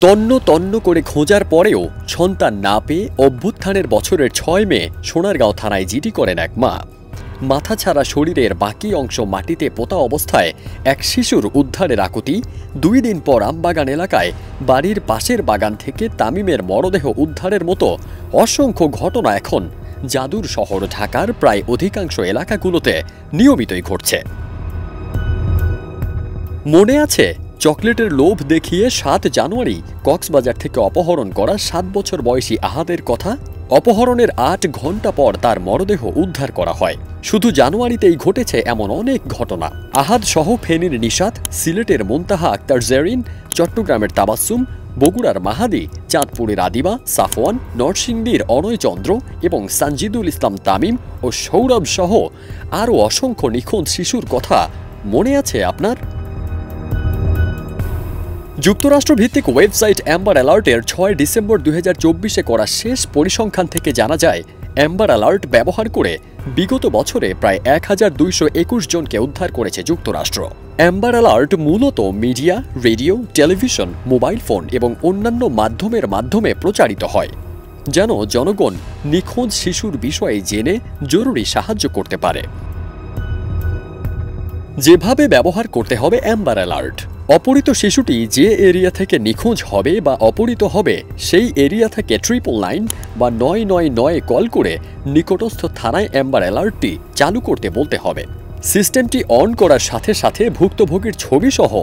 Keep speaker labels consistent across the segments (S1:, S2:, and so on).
S1: তন্ন তন্ন করে খোঁজার পরেও সন্তান না পেয়ে অভ্যুত্থানের বছরের ৬ মে সোনারগাঁও থানায় জিডি করেন এক মা। মাথা ছাড়া শরীরের বাকি অংশ মাটিতে পোতা অবস্থায় এক শিশুর উদ্ধারের আকুতি। ২ দিন পর আমবাগান এলাকায় বাড়ির পাশের বাগান থেকে তামিমের মরদেহ উদ্ধারের মতো অসংখ্য ঘটনা এখন জাদুর শহর ঢাকার প্রায় অধিকাংশ এলাকাগুলোতে নিয়মিতই ঘটছে। মনে আছে চকলেটের লোভ দেখিয়ে ৭ জানুয়ারি কক্সবাজার থেকে অপহরণ করা ৭ বছর বয়সী আহাদের কথা? অপহরণের ৮ ঘণ্টা পর তার মরদেহ উদ্ধার করা হয়। শুধু জানুয়ারিতেই ঘটেছে এমন অনেক ঘটনা। আহাদ সহ ফেনীর নিশাত, সিলেটের মুনতাহা আক্তার জেরিন, চট্টগ্রামের তাবাসসুম, বগুড়ার মাহাদি, চাঁদপুরের আদিবা, সাফওয়ান, নরসিংদীর অনয়চন্দ্র এবং সানজিদুল ইসলাম তামিম ও সৌরভ সহ আরও অসংখ্য নিখোঁজ শিশুর কথা মনে আছে আপনার? যুক্তরাষ্ট্রভিত্তিক ওয়েবসাইট অ্যাম্বার অ্যালার্টের ৬ ডিসেম্বর ২০২৪-এ করা শেষ পরিসংখ্যান থেকে জানা যায়, অ্যাম্বার অ্যালার্ট ব্যবহার করে বিগত বছরে প্রায় ১,২২১ জনকে উদ্ধার করেছে যুক্তরাষ্ট্র। অ্যাম্বার অ্যালার্ট মূলত media, radio, television, mobile phone এবং অন্যান্য মাধ্যমে প্রচারিত হয়, যেন জনগণ নিখোঁজ শিশুর বিষয়ে জেনে জরুরি সাহায্য করতে পারে। যেভাবে ব্যবহার করতে হবে অ্যাম্বার অ্যালার্ট: অপহৃত শিশুটি যে এরিয়া থেকে নিখোঁজ হবে বা অপহৃত হবে সেই এরিয়া থেকে 999 বা 999 কল করে নিকটস্থ থানায় অ্যাম্বার অ্যালার্টটি চালু করতে বলতে হবে। সিস্টেমটি অন করার সাথে সাথে ভুক্তভোগীর ছবি সহ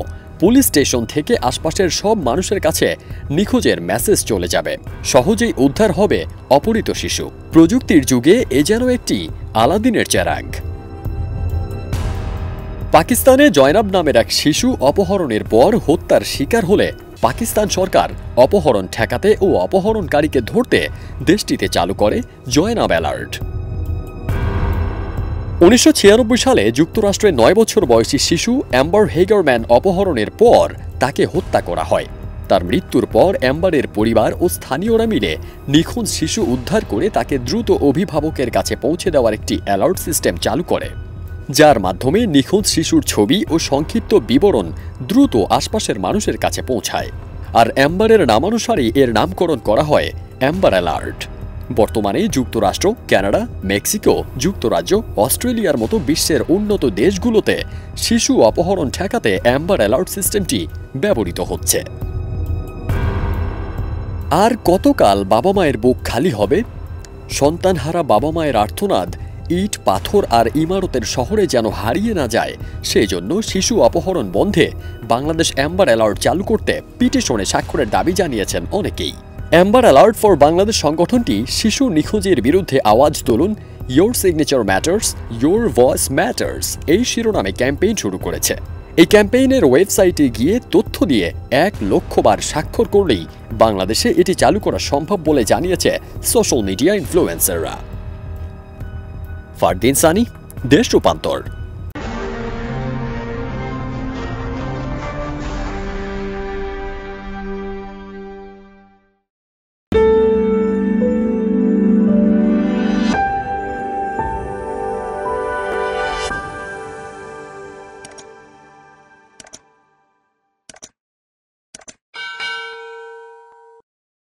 S1: পুলিশ স্টেশন থেকে আশপাশের সব মানুষের কাছে নিখোঁজের মেসেজ চলে যাবে। সহজেই উদ্ধার হবে অপহৃত শিশু। প্রযুক্তির যুগে এ যেন একটি আলাদিনের চেরাগ। পাকিস্তানে জয়নাব নামের এক শিশু অপহরণের পর হত্যার শিকার হলে পাকিস্তান সরকার অপহরণ ঠেকাতে ও অপহরণকারীকে ধরতে দেশটিতে চালু করে জয়নাব অ্যালার্ট। ১৯৯৬ সালে যুক্তরাষ্ট্রের ৯ বছর বয়সী শিশু অ্যাম্বার হেগারম্যান অপহরণের পর তাকে হত্যা করা হয়। তার মৃত্যুর পর অ্যাম্বারের পরিবার ও স্থানীয়রা মিলে নিখোঁজ শিশু উদ্ধার করে তাকে দ্রুত অভিভাবকের কাছে পৌঁছে দেওয়ার একটি অ্যালার্ট সিস্টেম চালু করে, যার মাধ্যমে নিখোঁজ শিশুর ছবি ও সংক্ষিপ্ত বিবরণ দ্রুত আশপাশের মানুষের কাছে পৌঁছায়। আর অ্যাম্বারের নামানুসারেই এর নামকরণ করা হয় অ্যাম্বার অ্যালার্ট। বর্তমানে যুক্তরাষ্ট্র, কানাডা, মেক্সিকো, যুক্তরাজ্য, অস্ট্রেলিয়ার মতো বিশ্বের উন্নত দেশগুলোতে শিশু অপহরণ ঠেকাতে অ্যাম্বার অ্যালার্ট সিস্টেমটি ব্যবহৃত হচ্ছে। আর কতকাল বাবা মায়ের বুক খালি হবে? সন্তানহারা বাবা মায়ের আর্তনাদ ইট, পাথর আর ইমারতের শহরে যেন হারিয়ে না যায়, সেজন্য শিশু অপহরণ বন্ধে বাংলাদেশ অ্যাম্বার অ্যালার্ট চালু করতে পিটিশনে স্বাক্ষরের দাবি জানিয়েছেন অনেকেই। অ্যাম্বার অ্যালার্ট ফর বাংলাদেশ সংগঠনটি শিশু নিখোঁজের বিরুদ্ধে আওয়াজ তুলুন, your signature matters, your voice matters এই শিরোনামে ক্যাম্পেইন শুরু করেছে। এই ক্যাম্পেইনের ওয়েবসাইটে গিয়ে তথ্য দিয়ে ১ লক্ষ বার স্বাক্ষর করলেই বাংলাদেশে এটি চালু করা সম্ভব বলে জানিয়েছে সোশ্যাল মিডিয়া ইনফ্লুয়েন্সাররা। ফারদিন সানি, দেশ রূপান্তর।